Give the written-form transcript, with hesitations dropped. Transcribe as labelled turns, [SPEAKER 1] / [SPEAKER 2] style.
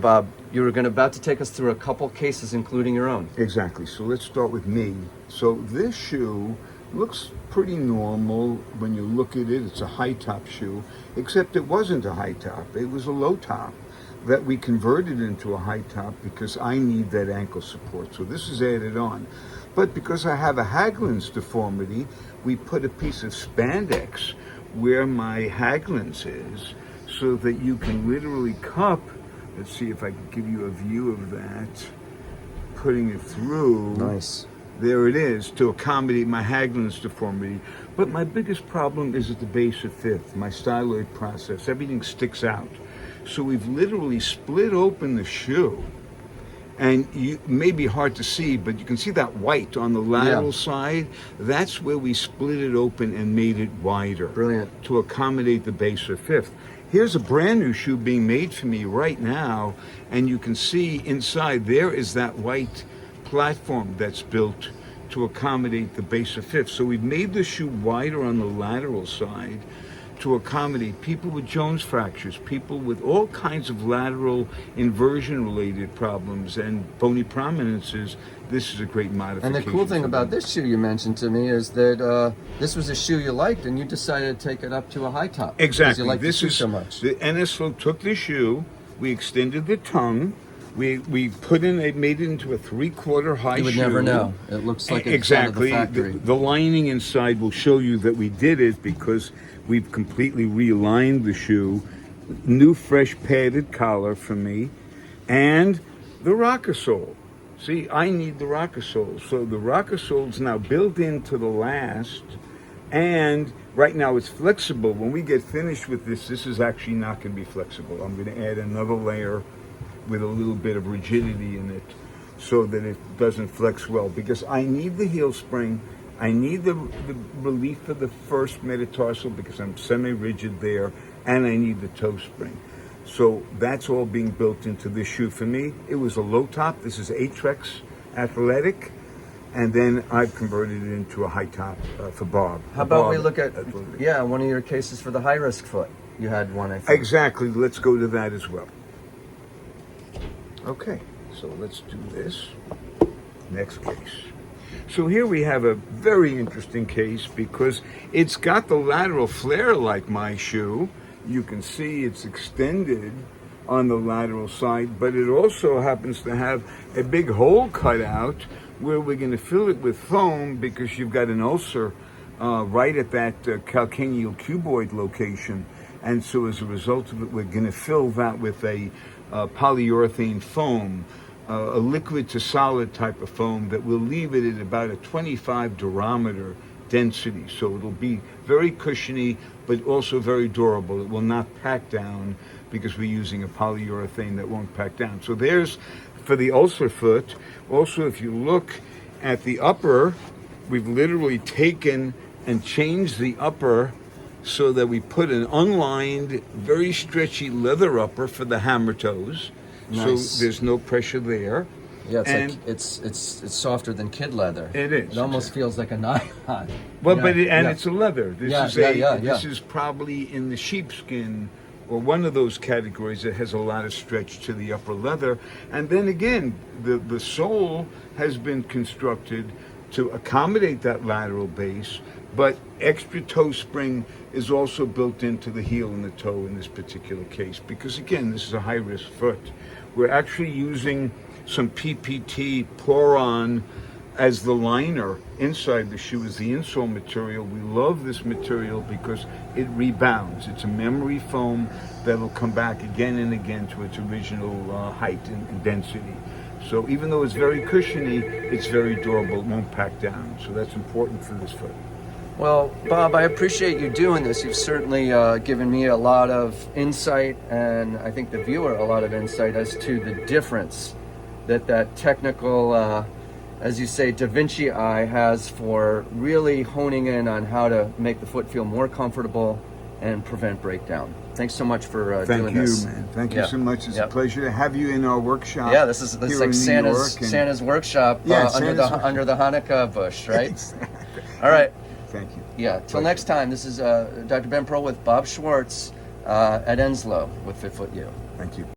[SPEAKER 1] Bob, you were about to take us through a couple cases, including your own.
[SPEAKER 2] Exactly. So let's start with me. So this shoe looks pretty normal when you look at it. It's a high top shoe, except it wasn't a high top. It was a low top that we converted into a high top because I need that ankle support. So this is added on. But because I have a Haglund's deformity, we put a piece of spandex where my Haglund's is so that you can literally cup. Let's see if I can give you a view of that. Putting it through.
[SPEAKER 1] Nice.
[SPEAKER 2] There it is, to accommodate my Haglund's deformity. But my biggest problem is at the base of fifth, my styloid process. Everything sticks out. So we've literally split open the shoe. And it may be hard to see, but you can see that white on the lateral side. That's where we split it open and made it wider.
[SPEAKER 1] Brilliant.
[SPEAKER 2] To accommodate the base of fifth. Here's a brand new shoe being made for me right now, and you can see inside there is that white platform that's built to accommodate the base of fifth. So we've made the shoe wider on the lateral side to accommodate people with Jones fractures, people with all kinds of lateral inversion-related problems and bony prominences. This is a great modification.
[SPEAKER 1] And the cool thing about this shoe you mentioned to me is that this was a shoe you liked, and you decided to take it up to a high top.
[SPEAKER 2] Exactly.
[SPEAKER 1] You liked
[SPEAKER 2] This
[SPEAKER 1] the shoe
[SPEAKER 2] is
[SPEAKER 1] so much.
[SPEAKER 2] The Eneslow took the shoe, we extended the tongue, we made it into a 3/4 high shoe.
[SPEAKER 1] You would never know. It looks like it's
[SPEAKER 2] exactly
[SPEAKER 1] out of the factory.
[SPEAKER 2] The lining inside will show you that we did it because we've completely realigned the shoe. New fresh padded collar for me, and the rocker sole. See, I need the rocker sole. So the rocker sole's now built into the last, and right now it's flexible. When we get finished with this, this is actually not going to be flexible. I'm going to add another layer with a little bit of rigidity in it so that it doesn't flex well, because I need the heel spring. I need the relief of the first metatarsal because I'm semi-rigid there, and I need the toe spring. So that's all being built into this shoe for me. It was a low top. This is Atrex Athletic, and then I've converted it into a high top for Bob.
[SPEAKER 1] How about we look at, one of your cases for the high-risk foot? You had one, I think.
[SPEAKER 2] Exactly. Let's go to that as well. Okay, so let's do this. Next case. So here we have a very interesting case because it's got the lateral flare like my shoe. You can see it's extended on the lateral side, but it also happens to have a big hole cut out where we're going to fill it with foam because you've got an ulcer right at that calcaneal cuboid location. And so as a result of it, we're going to fill that with a polyurethane foam, a liquid to solid type of foam that will leave it at about a 25 durometer density. So it'll be very cushiony, but also very durable. It will not pack down because we're using a polyurethane that won't pack down. So there's for the ulcer foot. Also, if you look at the upper, we've literally taken and changed the upper so that we put an unlined, very stretchy leather upper for the hammer toes.
[SPEAKER 1] Nice.
[SPEAKER 2] So there's no pressure there.
[SPEAKER 1] Yeah, it's
[SPEAKER 2] and
[SPEAKER 1] like it's softer than kid leather.
[SPEAKER 2] It is.
[SPEAKER 1] It almost feels like a nylon.
[SPEAKER 2] Well, but it's a leather.
[SPEAKER 1] This
[SPEAKER 2] is probably in the sheepskin or one of those categories that has a lot of stretch to the upper leather. And then again, the sole has been constructed to accommodate that lateral base, but extra toe spring is also built into the heel and the toe in this particular case, because again, this is a high-risk foot. We're actually using some PPT Poron as the liner inside the shoe as the insole material. We love this material because it rebounds. It's a memory foam that'll come back again and again to its original height and density. So even though it's very cushiony, it's very durable. It won't pack down. So that's important for this foot.
[SPEAKER 1] Well, Bob, I appreciate you doing this. You've certainly given me a lot of insight, and I think the viewer a lot of insight as to the difference that technical, as you say, Da Vinci eye has for really honing in on how to make the foot feel more comfortable and prevent breakdown. Thanks so much for doing this.
[SPEAKER 2] Thank you, man. Thank you so much. It's a pleasure to have you in our workshop.
[SPEAKER 1] Yeah, this is like Santa's workshop under the Hanukkah bush, right?
[SPEAKER 2] Exactly.
[SPEAKER 1] All right.
[SPEAKER 2] Thank you.
[SPEAKER 1] Yeah. Till next time. This is Dr. Ben Pearl with Bob Schwartz at Eneslow with Fit Foot U.
[SPEAKER 2] Thank you.